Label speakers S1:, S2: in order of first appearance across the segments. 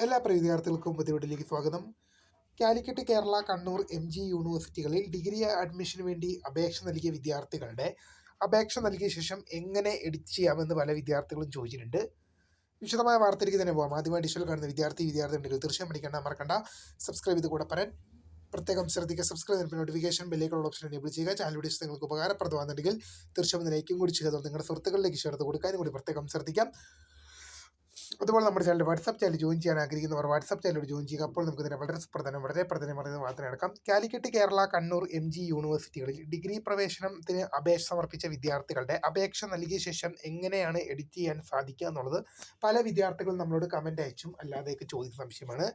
S1: എല്ലാ പ്രിയ വിദ്യാർത്ഥികൾക്കും പുതിയ വീട്ടിലേക്ക് സ്വാഗതം. കാലിക്കറ്റ്, കേരള, കണ്ണൂർ MG യൂണിവേഴ്സിറ്റികളിൽ ഡിഗ്രി അഡ്മിഷന് വേണ്ടി അപേക്ഷ നൽകിയ വിദ്യാർത്ഥികളുടെ അപേക്ഷ നൽകിയ ശേഷം എങ്ങനെ എഡിറ്റ് ചെയ്യാമെന്ന് പല വിദ്യാർത്ഥികളും ചോദിച്ചിട്ടുണ്ട്. വിശദമായ വാർത്തയിലേക്ക് തന്നെ പോകാം. ആദ്യമായി ഡിജിറ്റൽ കാണുന്ന വിദ്യാർത്ഥികൾ തീർച്ചയായും പഠിക്കേണ്ട മറക്കണ്ട, സബ്സ്ക്രൈബ് ചെയ്ത് കൂടെ പറയാൻ പ്രത്യേകം ശ്രദ്ധിക്കുക. സബ്സ്ക്രൈബ് ചെയ്തിട്ട് നോട്ടിഫിക്കേഷൻ ബെല്ലേക്കുള്ള ഓപ്ഷൻ എനേബിൾ ചെയ്യുക. ചാനൽ വീഡിയോസ് നിങ്ങൾക്ക് ഉപകാരപ്രദമാകുന്നുണ്ടെങ്കിൽ തീർച്ചയായും ലൈക്കും കൂടി ചെയ്യുക. നിങ്ങളുടെ സുഹൃത്തുക്കളിലേക്ക് ഷെയർ ചെയ്ത് കൊടുക്കാനും കൂടി പ്രത്യേകം ശ്രദ്ധിക്കാം. അതുപോലെ നമ്മുടെ ചാനൽ വാട്സ്ആപ്പ് ചാനൽ ജോയിൻ ചെയ്യാൻ ആഗ്രഹിക്കുന്നവർ വാട്സ്ആപ്പ് ചാനൽ ജോയിൻ ചെയ്യുക. അപ്പോൾ നമുക്ക് ഇതിനെ വളരെ പ്രധാനമായ വാർത്ത നടക്കാം. കാലിക്കറ്റ്, കേരള, കണ്ണൂർ MG യൂണിവേഴ്സിറ്റികളിൽ ഡിഗ്രി പ്രവേശനത്തിന് അപേക്ഷ സമർപ്പിച്ച വിദ്യാർത്ഥികളുടെ അപേക്ഷ നൽകിയ ശേഷം എങ്ങനെയാണ് എഡിറ്റ് ചെയ്യാൻ സാധിക്കുക എന്നുള്ളത് പല വിദ്യാർത്ഥികളും നമ്മളോട് കമൻ്റ് അയച്ചും അല്ലാതെയൊക്കെ ചോദിക്കുന്ന സംശയമാണ്.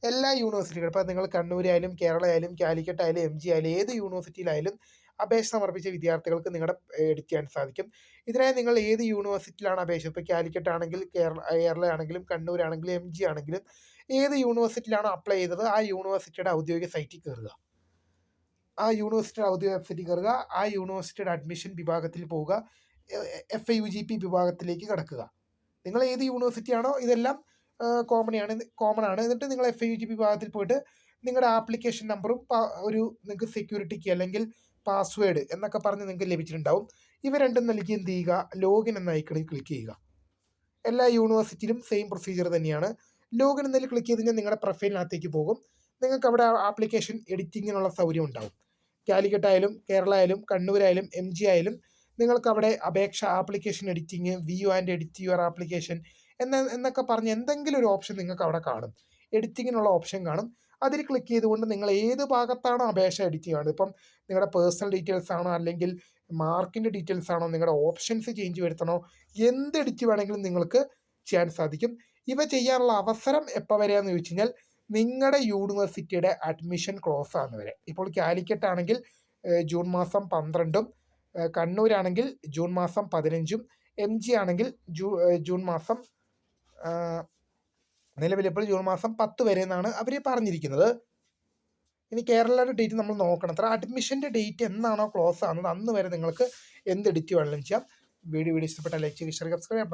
S1: എല്ലാ യൂണിവേഴ്സിറ്റികളും, ഇപ്പോൾ നിങ്ങൾ കണ്ണൂരായാലും കേരള ആയാലും കാലിക്കറ്റ് ആയാലും MG ആയാലും ഏത് യൂണിവേഴ്സിറ്റിയിലായാലും അപേക്ഷ സമർപ്പിച്ച വിദ്യാർത്ഥികൾക്ക് നിങ്ങളുടെ എഡിറ്റ് ചെയ്യാൻ സാധിക്കും. ഇതിനായി നിങ്ങൾ ഏത് യൂണിവേഴ്സിറ്റിയിലാണ് അപേക്ഷ, ഇപ്പോൾ കാലിക്കറ്റ് ആണെങ്കിൽ കേരള ആണെങ്കിലും കണ്ണൂരാണെങ്കിലും MG ആണെങ്കിലും ഏത് യൂണിവേഴ്സിറ്റിയിലാണ് അപ്ലൈ ചെയ്തത് ആ യൂണിവേഴ്സിറ്റിയുടെ ഔദ്യോഗിക സൈറ്റിൽ കയറുക. ആ യൂണിവേഴ്സിറ്റിയുടെ ഔദ്യോഗിക വെബ്സൈറ്റിൽ കയറുക. ആ യൂണിവേഴ്സിറ്റിയുടെ അഡ്മിഷൻ വിഭാഗത്തിൽ പോവുക. FIUGP വിഭാഗത്തിലേക്ക് കടക്കുക. നിങ്ങൾ ഏത് യൂണിവേഴ്സിറ്റിയാണോ ഇതെല്ലാം കോമൺ ആണ്. എന്നിട്ട് നിങ്ങൾ FIUGP വിഭാഗത്തിൽ പോയിട്ട് നിങ്ങളുടെ ആപ്ലിക്കേഷൻ നമ്പറും നിങ്ങൾക്ക് സെക്യൂരിറ്റി കീ അല്ലെങ്കിൽ പാസ്വേഡ് എന്നൊക്കെ പറഞ്ഞ് നിങ്ങൾക്ക് ലഭിച്ചിട്ടുണ്ടാവും. ഇവ രണ്ടും നൽകി എന്ത് ചെയ്യുക, ലോഗിൻ എന്ന ഐക്കണിൽ ക്ലിക്ക് ചെയ്യുക. എല്ലാ യൂണിവേഴ്സിറ്റിയിലും സെയിം പ്രൊസീജിയർ തന്നെയാണ്. ലോഗിൻ എന്നതിൽ ക്ലിക്ക് ചെയ്ത് കഴിഞ്ഞാൽ നിങ്ങളുടെ പ്രൊഫൈലിനകത്തേക്ക് പോകും. നിങ്ങൾക്ക് അവിടെ ആപ്ലിക്കേഷൻ എഡിറ്റിങ്ങിനുള്ള സൗകര്യം ഉണ്ടാവും. കാലിക്കറ്റ് ആയാലും കേരള ആയാലും കണ്ണൂരായാലും MG ആയാലും നിങ്ങൾക്ക് അവിടെ അപേക്ഷ, application editing, view and edit your application എന്നൊക്കെ പറഞ്ഞ് എന്തെങ്കിലും ഒരു ഓപ്ഷൻ നിങ്ങൾക്ക് അവിടെ കാണും. എഡിറ്റിങ്ങിനുള്ള ഓപ്ഷൻ കാണും. അതിൽ ക്ലിക്ക് ചെയ്തുകൊണ്ട് നിങ്ങൾ ഏത് ഭാഗത്താണോ അപേക്ഷ എഡിറ്റ് ചെയ്യുന്നത്, ഇപ്പം നിങ്ങളുടെ പേഴ്സണൽ ഡീറ്റെയിൽസ് ആണോ അല്ലെങ്കിൽ മാർക്കിൻ്റെ ഡീറ്റെയിൽസ് ആണോ, നിങ്ങളുടെ ഓപ്ഷൻസ് ചേഞ്ച് വരുത്തണോ, എന്ത് എഡിറ്റ് വേണമെങ്കിലും നിങ്ങൾക്ക് ചെയ്യാൻ സാധിക്കും. ഇവ ചെയ്യാനുള്ള അവസരം എപ്പോൾ വരെയാന്ന് ചോദിച്ചു കഴിഞ്ഞാൽ നിങ്ങളുടെ യൂണിവേഴ്സിറ്റിയുടെ അഡ്മിഷൻ ക്ലോസ് ആകുന്ന വരെ. ഇപ്പോൾ കാലിക്കറ്റ് ആണെങ്കിൽ ജൂൺ മാസം 12-ഉം കണ്ണൂരാണെങ്കിൽ ജൂൺ മാസം 15-ഉം MG ആണെങ്കിൽ ജൂൺ മാസം നിലവിലിപ്പോൾ ജൂൺ മാസം 10 വരെ എന്നാണ് അവർ പറഞ്ഞിരിക്കുന്നത്. ഇനി കേരളയുടെ ഡേറ്റ് നമ്മൾ നോക്കണം. അത്ര അഡ്മിഷൻ്റെ ഡേറ്റ് എന്നാണോ ക്ലോസ് ആകുന്നത് അന്ന് വരെ നിങ്ങൾക്ക് എന്ത് എഡിറ്റ് വേണമെങ്കിലും ചെയ്യാം. വീഡിയോ ഇഷ്ടപ്പെട്ടാൽ ലൈക്ക് ചെയ്യുക, സബ്സ്ക്രൈബ്.